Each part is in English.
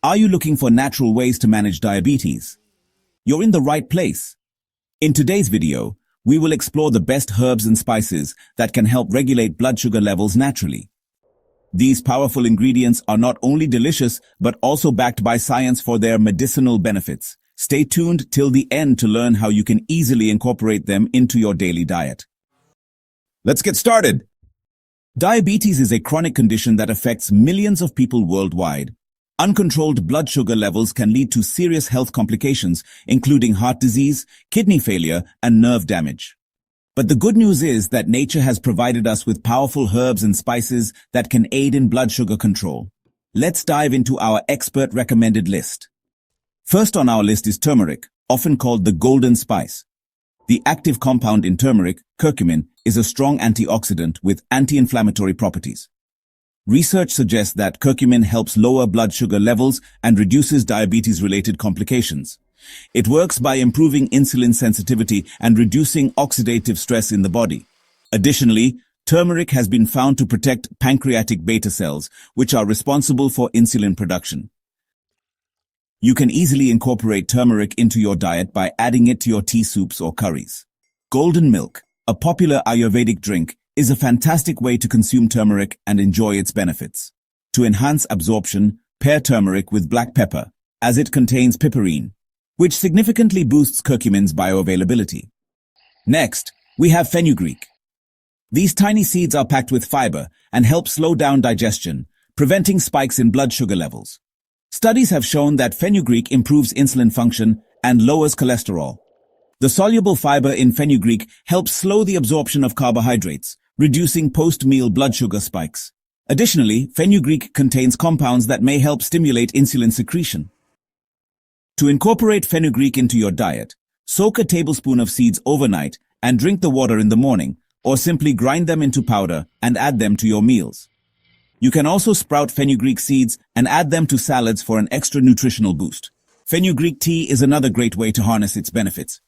Are you looking for natural ways to manage diabetes? You're in the right place. In today's video, we will explore the best herbs and spices that can help regulate blood sugar levels naturally. These powerful ingredients are not only delicious, but also backed by science for their medicinal benefits. Stay tuned till the end to learn how you can easily incorporate them into your daily diet. Let's get started. Diabetes is a chronic condition that affects millions of people worldwide. Uncontrolled blood sugar levels can lead to serious health complications, including heart disease, kidney failure, and nerve damage. But the good news is that nature has provided us with powerful herbs and spices that can aid in blood sugar control. Let's dive into our expert recommended list. First on our list is turmeric, often called the golden spice. The active compound in turmeric, curcumin, is a strong antioxidant with anti-inflammatory properties. Research suggests that curcumin helps lower blood sugar levels and reduces diabetes-related complications. It works by improving insulin sensitivity and reducing oxidative stress in the body. Additionally, turmeric has been found to protect pancreatic beta cells, which are responsible for insulin production. You can easily incorporate turmeric into your diet by adding it to your tea soups or curries. Golden milk, a popular Ayurvedic drink, is a fantastic way to consume turmeric and enjoy its benefits. To enhance absorption, pair turmeric with black pepper, as it contains piperine, which significantly boosts curcumin's bioavailability. Next, we have fenugreek. These tiny seeds are packed with fiber and help slow down digestion, preventing spikes in blood sugar levels. Studies have shown that fenugreek improves insulin function and lowers cholesterol. The soluble fiber in fenugreek helps slow the absorption of carbohydrates, reducing post-meal blood sugar spikes. Additionally, fenugreek contains compounds that may help stimulate insulin secretion. To incorporate fenugreek into your diet, soak a tablespoon of seeds overnight and drink the water in the morning, or simply grind them into powder and add them to your meals. You can also sprout fenugreek seeds and add them to salads for an extra nutritional boost. Fenugreek tea is another great way to harness its benefits.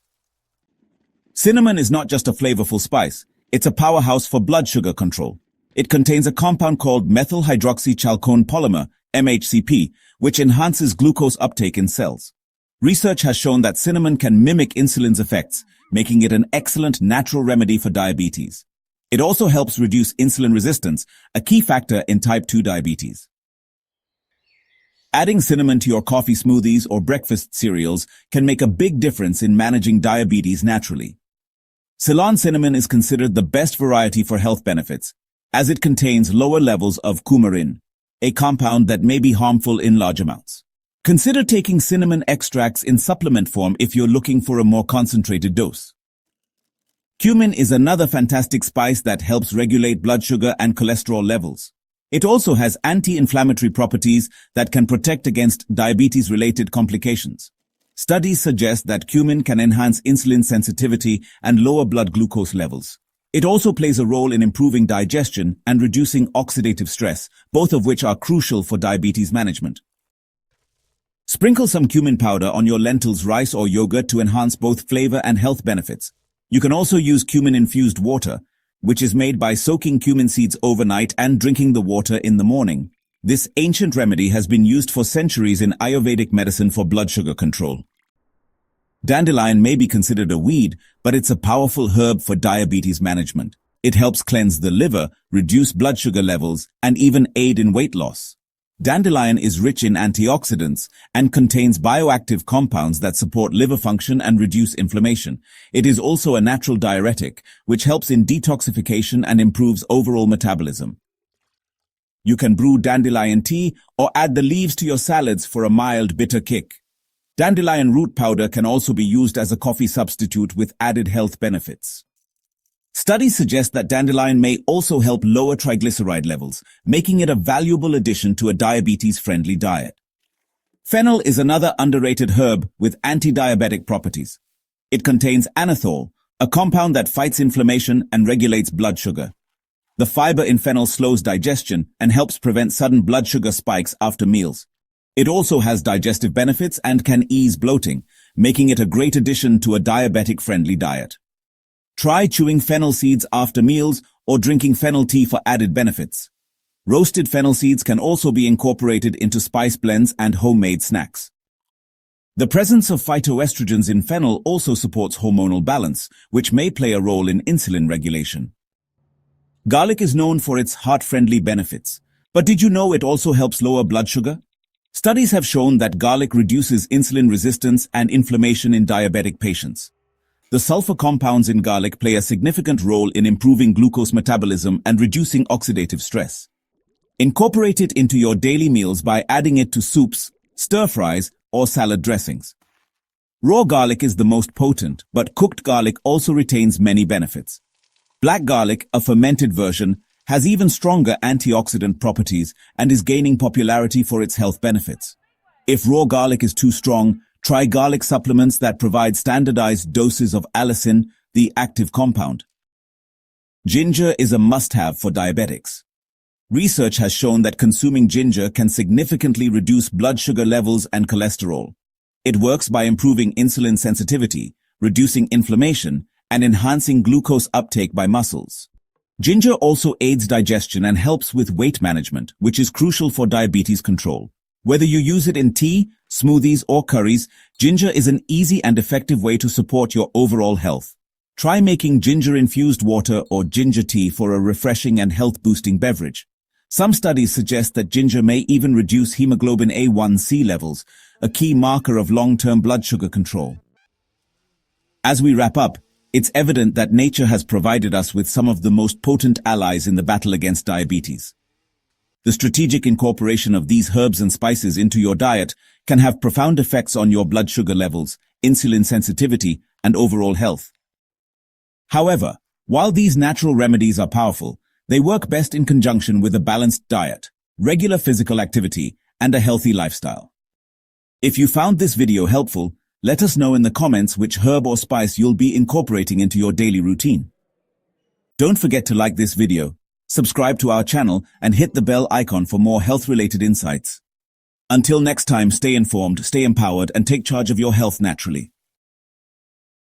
Cinnamon is not just a flavorful spice, it's a powerhouse for blood sugar control. It contains a compound called methyl hydroxychalcone polymer, MHCP, which enhances glucose uptake in cells. Research has shown that cinnamon can mimic insulin's effects, making it an excellent natural remedy for diabetes. It also helps reduce insulin resistance, a key factor in type 2 diabetes. Adding cinnamon to your coffee smoothies or breakfast cereals can make a big difference in managing diabetes naturally. Ceylon cinnamon is considered the best variety for health benefits, as it contains lower levels of coumarin, a compound that may be harmful in large amounts. Consider taking cinnamon extracts in supplement form if you're looking for a more concentrated dose. Cumin is another fantastic spice that helps regulate blood sugar and cholesterol levels. It also has anti-inflammatory properties that can protect against diabetes-related complications. Studies suggest that cumin can enhance insulin sensitivity and lower blood glucose levels. It also plays a role in improving digestion and reducing oxidative stress, both of which are crucial for diabetes management. Sprinkle some cumin powder on your lentils, rice, or yogurt to enhance both flavor and health benefits. You can also use cumin-infused water, which is made by soaking cumin seeds overnight and drinking the water in the morning. This ancient remedy has been used for centuries in Ayurvedic medicine for blood sugar control. Dandelion may be considered a weed, but it's a powerful herb for diabetes management. It helps cleanse the liver, reduce blood sugar levels, and even aid in weight loss. Dandelion is rich in antioxidants and contains bioactive compounds that support liver function and reduce inflammation. It is also a natural diuretic, which helps in detoxification and improves overall metabolism. You can brew dandelion tea or add the leaves to your salads for a mild bitter kick. Dandelion root powder can also be used as a coffee substitute with added health benefits. Studies suggest that dandelion may also help lower triglyceride levels, making it a valuable addition to a diabetes-friendly diet. Fennel is another underrated herb with anti-diabetic properties. It contains anethole, a compound that fights inflammation and regulates blood sugar. The fiber in fennel slows digestion and helps prevent sudden blood sugar spikes after meals. It also has digestive benefits and can ease bloating, making it a great addition to a diabetic-friendly diet. Try chewing fennel seeds after meals or drinking fennel tea for added benefits. Roasted fennel seeds can also be incorporated into spice blends and homemade snacks. The presence of phytoestrogens in fennel also supports hormonal balance, which may play a role in insulin regulation. Garlic is known for its heart-friendly benefits. But did you know it also helps lower blood sugar? Studies have shown that garlic reduces insulin resistance and inflammation in diabetic patients. The sulfur compounds in garlic play a significant role in improving glucose metabolism and reducing oxidative stress. Incorporate it into your daily meals by adding it to soups, stir-fries, or salad dressings. Raw garlic is the most potent, but cooked garlic also retains many benefits. Black garlic, a fermented version, has even stronger antioxidant properties and is gaining popularity for its health benefits. If raw garlic is too strong, try garlic supplements that provide standardized doses of allicin, the active compound. Ginger is a must-have for diabetics. Research has shown that consuming ginger can significantly reduce blood sugar levels and cholesterol. It works by improving insulin sensitivity, reducing inflammation, and enhancing glucose uptake by muscles. Ginger also aids digestion and helps with weight management, which is crucial for diabetes control. Whether you use it in tea, smoothies, or curries, ginger is an easy and effective way to support your overall health. Try making ginger-infused water or ginger tea for a refreshing and health-boosting beverage. Some studies suggest that ginger may even reduce hemoglobin A1C levels, a key marker of long-term blood sugar control. As we wrap up, it's evident that nature has provided us with some of the most potent allies in the battle against diabetes. The strategic incorporation of these herbs and spices into your diet can have profound effects on your blood sugar levels, insulin sensitivity, and overall health. However, while these natural remedies are powerful, they work best in conjunction with a balanced diet, regular physical activity, and a healthy lifestyle. If you found this video helpful, let us know in the comments which herb or spice you'll be incorporating into your daily routine. Don't forget to like this video, subscribe to our channel, and hit the bell icon for more health-related insights. Until next time, stay informed, stay empowered, and take charge of your health naturally.